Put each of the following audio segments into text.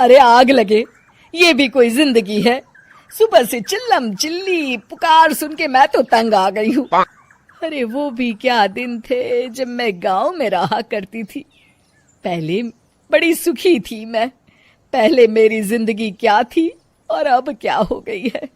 अरे आग लगे, ये भी कोई जिंदगी है। सुबह से चिल्लम चिल्ली पुकार सुन के मैं तो तंग आ गई हूँ। अरे वो भी क्या दिन थे जब मैं गांव में रहा करती थी। पहले बड़ी सुखी थी मैं। पहले मेरी जिंदगी क्या थी और अब क्या हो गई है।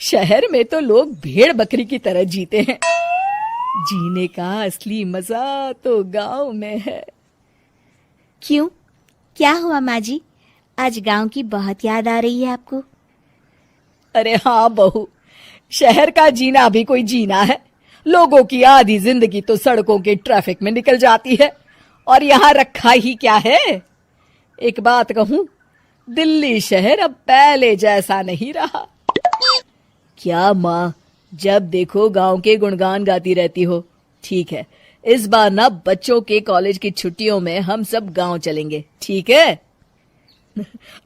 शहर में तो लोग भेड़ बकरी की तरह जीते हैं। जीने का असली मजा तो गांव में है। क्यों, क्या हुआ माँ जी? आज गांव की बहुत याद आ रही है आपको? अरे हाँ बहू, शहर का जीना भी कोई जीना है। लोगों की आधी जिंदगी तो सड़कों के ट्रैफिक में निकल जाती है और यहाँ रखा ही क्या है। एक बात कहूं, दिल्ली शहर अब पहले जैसा नहीं रहा। क्या माँ, जब देखो गांव के गुणगान गाती रहती हो। ठीक है, इस बार ना बच्चों के कॉलेज की छुट्टियों में हम सब गांव चलेंगे, ठीक है?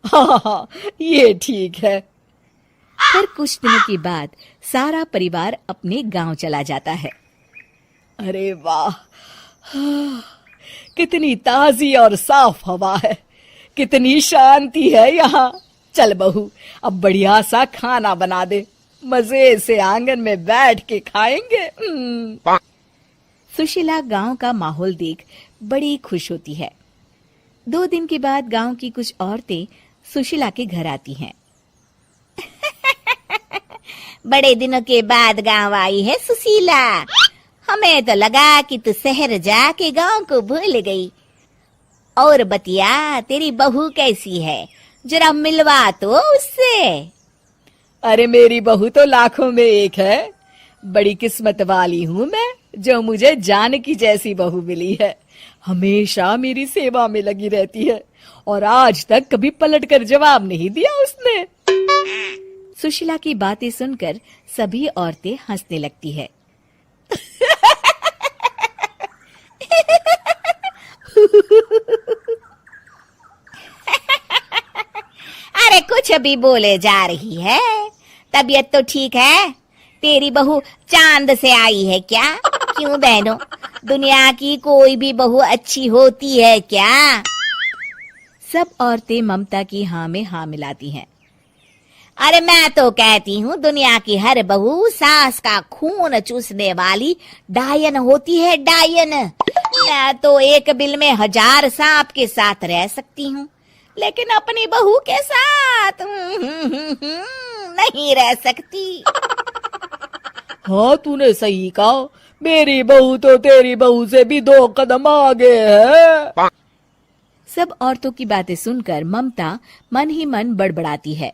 हाँ, ये ठीक है। फिर कुछ दिनों के बाद सारा परिवार अपने गांव चला जाता है। अरे वाह, कितनी ताजी और साफ हवा है, कितनी शांति है यहाँ। चल बहू, अब बढ़िया सा खाना बना दे, मजे से आंगन में बैठ के खाएंगे। सुशीला गांव का माहौल देख बड़ी खुश होती है। 2 दिन के बाद गांव की कुछ औरतें सुशीला के घर आती हैं। बड़े दिनों के बाद गांव आई है सुशीला। हमें तो लगा कि तू शहर जाके गांव को भूल गई। और बतिया, तेरी बहू कैसी है? जरा मिलवा तो उससे। अरे मेरी बहू तो लाखों में एक है। बड़ी किस्मत वाली हूँ मैं जो मुझे जानकी जैसी बहू मिली है। हमेशा मेरी सेवा में लगी रहती है और आज तक कभी पलटकर जवाब नहीं दिया उसने। सुशीला की बातें सुनकर सभी औरतें हंसने लगती है। अरे कुछ भी बोले जा रही है। तबीयत तो ठीक है? तेरी बहू चांद से आई है क्या? क्यों बहनों, दुनिया की कोई भी बहू अच्छी होती है क्या? सब औरतें ममता की हाँ में हाँ मिलाती हैं। अरे मैं तो कहती हूँ दुनिया की हर बहू सास का खून चूसने वाली डायन होती है, डायन। मैं तो एक बिल में 1000 सांप के साथ रह सकती हूँ, लेकिन अपनी बहू के साथ नहीं रह सकती। हाँ, तूने सही कहा। मेरी बहू तो तेरी बहू से भी 2 कदम आगे है। सब औरतों की बातें सुनकर ममता मन ही मन बड़बड़ाती है।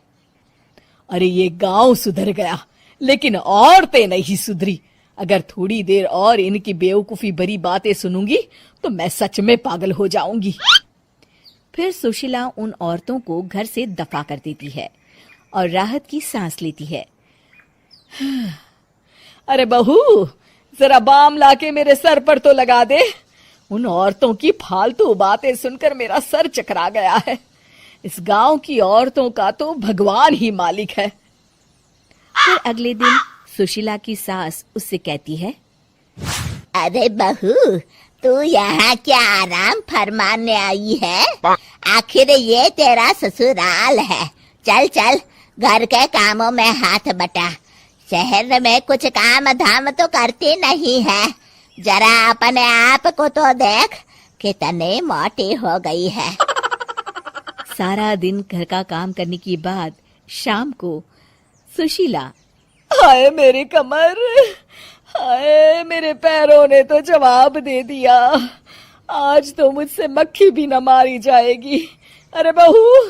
अरे ये गांव सुधर गया, लेकिन औरतें नहीं सुधरी। अगर थोड़ी देर और इनकी बेवकूफी भरी बातें सुनूंगी तो मैं सच में पागल हो जाऊंगी। फिर सुशीला उन औरतों को घर से दफा कर देती है और राहत की सांस लेती है। अरे बहू, जरा बाम लाके मेरे सर पर तो लगा दे। उन औरतों की फालतू बातें सुनकर मेरा सर चकरा गया है। इस गांव की औरतों का तो भगवान ही मालिक है। फिर अगले दिन सुशीला की सास उससे कहती है, अरे बहू, तू यहाँ क्या आराम फरमाने आई है? आखिर ये तेरा ससुराल है। चल चल, घर के कामों में हाथ बटा। शहर में कुछ काम धाम तो करती नहीं है। जरा अपने आप को तो देख, कितनी मोटी हो गई है। सारा दिन घर का काम करने के बाद शाम को सुशीला, हाय मेरी कमर, हाय मेरे पैरों ने तो जवाब दे दिया। आज तो मुझसे मक्खी भी न मारी जाएगी। अरे बहू,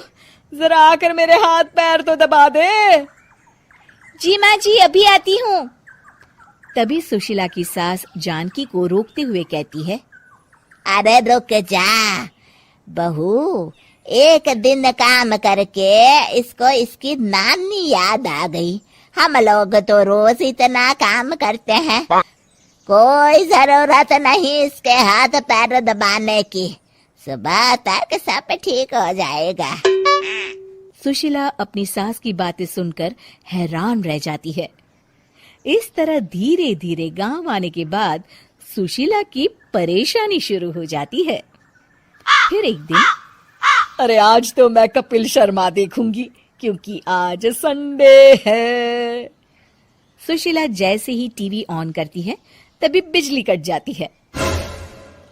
जरा आकर मेरे हाथ पैर तो दबा दे। जी माँ जी, अभी आती हूँ। तभी सुशीला की सास जानकी को रोकते हुए कहती है, अरे रुक जा बहू, एक दिन काम करके इसको इसकी नानी याद आ गई। हम लोग तो रोज इतना काम करते हैं, कोई जरूरत नहीं इसके हाथ पैर दबाने की। सुबह तक सब ठीक हो जाएगा। सुशीला अपनी सास की बातें सुनकर हैरान रह जाती है। इस तरह धीरे धीरे गांव आने के बाद सुशीला की परेशानी शुरू हो जाती है। फिर एक दिन अरे आज तो मैं कपिल शर्मा देखूंगी क्योंकि आज संडे है। सुशीला जैसे ही टीवी ऑन करती है तभी बिजली कट जाती है।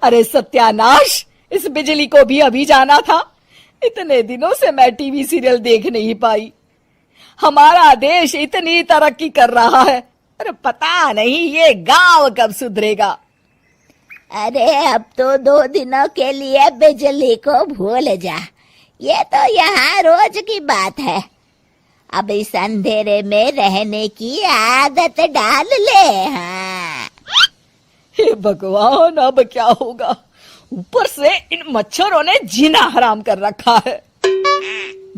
अरे सत्यानाश, इस बिजली को भी अभी जाना था। इतने दिनों से मैं टीवी सीरियल देख नहीं पाई। हमारा देश इतनी तरक्की कर रहा है, अरे पता नहीं ये गांव कब सुधरेगा। अरे अब तो 2 दिनों के लिए बिजली को भूल जा, ये तो यहाँ रोज की बात है। अब इस अंधेरे में रहने की आदत डाल ले। हाँ, हे भगवान, अब क्या होगा? ऊपर से इन मच्छरों ने जीना हराम कर रखा है।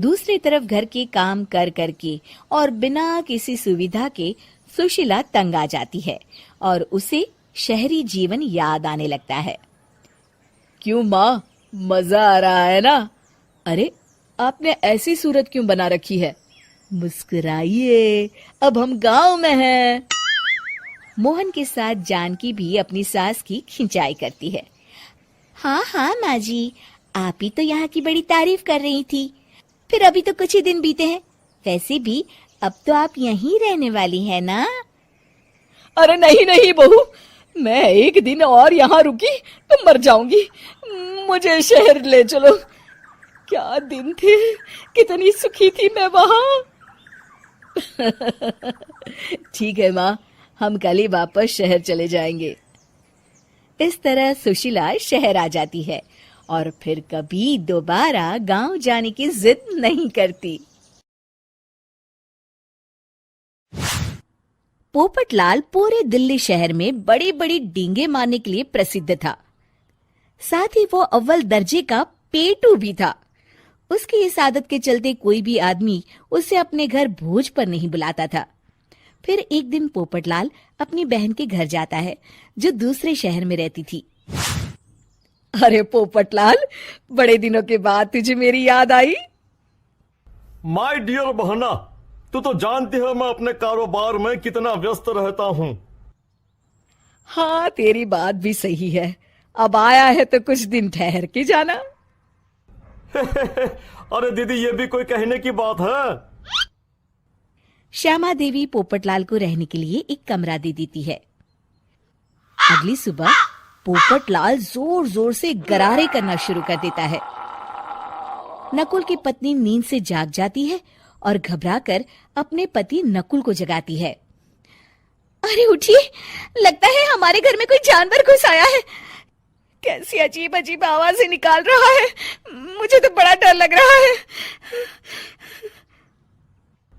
दूसरी तरफ घर के काम कर करके और बिना किसी सुविधा के सुशीला तंग आ जाती है और उसे शहरी जीवन याद आने लगता है। क्यों माँ, मजा आ रहा है ना? अरे आपने ऐसी सूरत क्यों बना रखी है? मुस्कुराइए, अब हम गांव में हैं। मोहन के साथ जानकी भी अपनी सास की खिंचाई करती है। हाँ हाँ माँ जी, आप ही तो यहाँ की बड़ी तारीफ कर रही थी। फिर अभी तो कुछ ही दिन बीते हैं, वैसे भी अब तो आप यहीं रहने वाली है ना? अरे नहीं नहीं बहू, मैं एक दिन और यहाँ रुकी तो मर जाऊंगी। मुझे शहर ले चलो। क्या दिन थे, कितनी सुखी थी मैं वहां। ठीक है माँ, हम कल ही वापस शहर चले जाएंगे। इस तरह सुशीला शहर आ जाती है और फिर कभी दोबारा गांव जाने की जिद नहीं करती। पोपटलाल पूरे दिल्ली शहर में बड़ी बड़ी डींगे मारने के लिए प्रसिद्ध था। साथ ही वो अव्वल दर्जे का पेटू भी था। उसकी इस आदत के चलते कोई भी आदमी उसे अपने घर भोज पर नहीं बुलाता था। फिर एक दिन पोपटलाल अपनी बहन के घर जाता है जो दूसरे शहर में रहती थी। अरे पोपटलाल, बड़े दिनों के बाद तुझे मेरी याद आई। माय डियर बहना, तू तो जानती है मैं अपने कारोबार में कितना व्यस्त रहता हूँ। हाँ, तेरी बात भी सही है। अब आया है तो कुछ दिन ठहर के जाना। अरे दीदी, ये भी कोई कहने की बात है? श्यामा देवी पोपटलाल को रहने के लिए एक कमरा दे देती है। अगली सुबह पोपटलाल जोर जोर से गरारे करना शुरू कर देता है। नकुल की पत्नी नींद से जाग जाती है और घबराकर अपने पति नकुल को जगाती है। अरे उठिए, लगता है हमारे घर में कोई जानवर घुस आया है। कैसी अजीब अजीब आवाजें निकाल रहा है, मुझे तो बड़ा डर लग रहा है।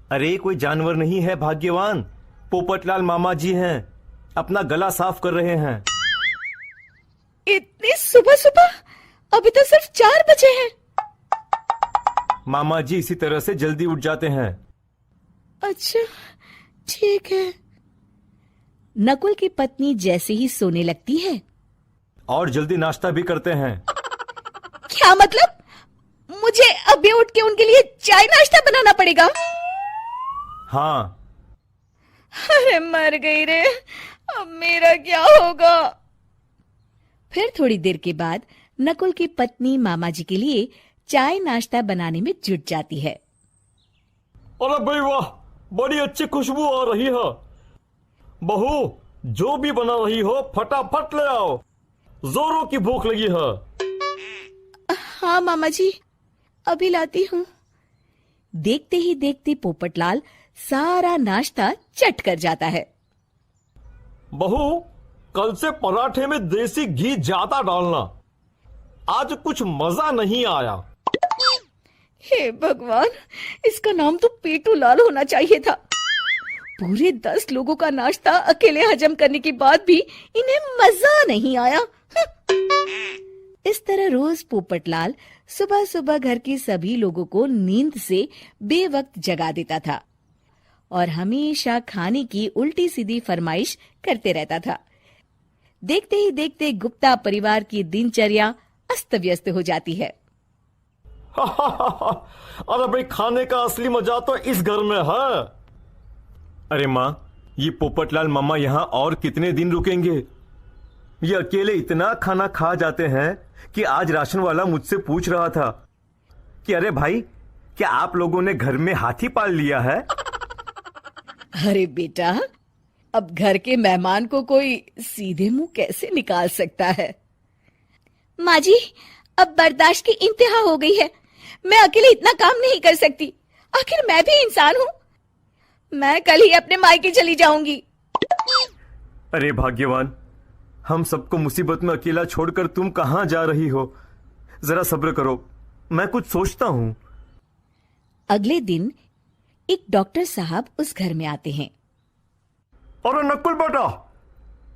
अरे कोई जानवर नहीं है भाग्यवान, पोपटलाल मामा जी हैं, अपना गला साफ कर रहे हैं। इतनी सुबह सुबह? अभी तो सिर्फ 4 बजे हैं। मामा जी इसी तरह से जल्दी उठ जाते हैं। अच्छा, ठीक है। नकुल की पत्नी जैसे ही सोने लगती है और जल्दी नाश्ता भी करते हैं। क्या मतलब? मुझे अभी उठ के उनके लिए चाय नाश्ता बनाना पड़ेगा? हाँ। अरे मर गई रे, अब मेरा क्या होगा? फिर थोड़ी देर के बाद नकुल की पत्नी मामा जी के लिए चाय नाश्ता बनाने में जुट जाती है। अरे भाई वाह, बड़ी अच्छी खुशबू आ रही है। बहू, जो भी बना रही हो फटाफट ले आओ, जोरों की भूख लगी है। हाँ मामा जी, अभी लाती हूँ। देखते ही देखते पोपटलाल सारा नाश्ता चट कर जाता है। बहू, कल से पराठे में देसी घी ज्यादा डालना, आज कुछ मजा नहीं आया। हे भगवान, इसका नाम तो पेटू लाल होना चाहिए था। पूरे 10 लोगों का नाश्ता अकेले हजम करने के बाद भी इन्हें मजा नहीं आया। इस तरह रोज पोपटलाल सुबह सुबह घर के सभी लोगों को नींद से बेवक्त जगा देता था और हमेशा खाने की उल्टी सीधी फरमाइश करते रहता था। देखते ही देखते गुप्ता परिवार की दिनचर्या अस्त व्यस्त हो जाती है। अरे भाई, खाने का असली मजा तो इस घर में है। अरे माँ, ये पोपटलाल मामा यहाँ और कितने दिन रुकेंगे? ये अकेले इतना खाना खा जाते हैं कि आज राशन वाला मुझसे पूछ रहा था कि अरे भाई, क्या आप लोगों ने घर में हाथी पाल लिया है? अरे बेटा, अब घर के मेहमान को कोई सीधे मुंह कैसे निकाल सकता है? माँ जी, अब बर्दाश्त की इंतहा हो गई है। मैं अकेले इतना काम नहीं कर सकती। आखिर मैं भी इंसान हूँ। मैं कल ही अपने मायके चली जाऊंगी। अरे भाग्यवान, हम सबको मुसीबत में अकेला छोड़कर तुम कहां जा रही हो? जरा सब्र करो, मैं कुछ सोचता हूं। अगले दिन एक डॉक्टर साहब उस घर में आते हैं। अरे नकुल बेटा,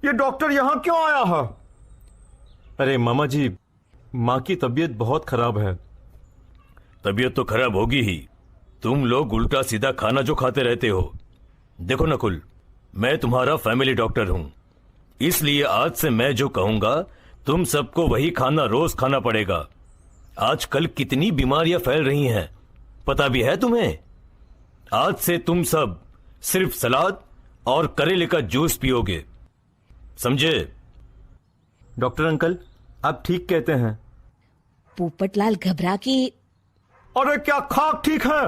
ये डॉक्टर यहाँ क्यों आया है? अरे मामा जी, माँ की तबीयत बहुत खराब है। तबीयत तो खराब होगी ही। तुम लोग उल्टा सीधा खाना जो खाते रहते हो। देखो नकुल, मैं तुम्हारा फैमिली डॉक्टर हूं, इसलिए आज से मैं जो कहूंगा तुम सबको वही खाना रोज खाना पड़ेगा। आजकल कितनी बीमारियां फैल रही हैं, पता भी है तुम्हें? आज से तुम सब सिर्फ सलाद और करेले का जूस पियोगे, समझे? डॉक्टर अंकल, आप ठीक कहते हैं। पोपटलाल घबरा के, अरे क्या खाक ठीक है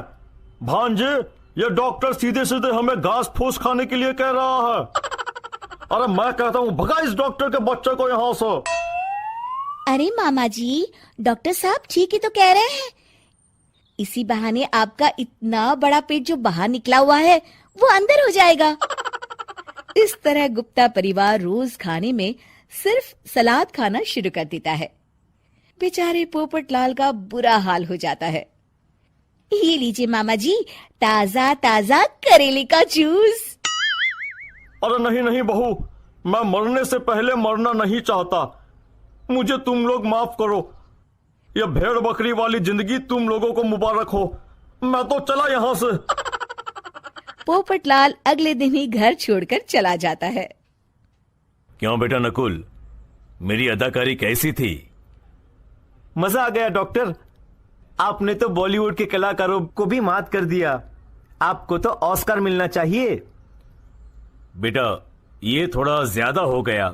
भांजे? ये डॉक्टर सीधे सीधे हमें घास फूस खाने के लिए कह रहा है। अरे मैं कहता हूं भगा इस डॉक्टर के बच्चे को यहां से। अरे मामा जी, डॉक्टर साहब ठीक ही तो कह रहे हैं। इसी बहाने आपका इतना बड़ा पेट जो बाहर निकला हुआ है वो अंदर हो जाएगा। इस तरह गुप्ता परिवार रोज खाने में सिर्फ सलाद खाना शुरू कर देता है। बेचारे पोपटलाल का बुरा हाल हो जाता है। ये लीजिए मामा जी, ताजा ताजा करेले का जूस। अरे नहीं नहीं बहू, मैं मरने से पहले मरना नहीं चाहता। मुझे तुम लोग माफ करो। यह भेड़ बकरी वाली जिंदगी तुम लोगों को मुबारक हो। मैं तो चला यहां से। पोपटलाल अगले दिन ही घर छोड़कर चला जाता है। क्यों बेटा नकुल, मेरी अदाकारी कैसी थी? मजा आ गया डॉक्टर। आपने तो बॉलीवुड के कलाकारों को भी मात कर दिया। आपको तो ऑस्कर मिलना चाहिए। बेटा, ये थोड़ा ज्यादा हो गया।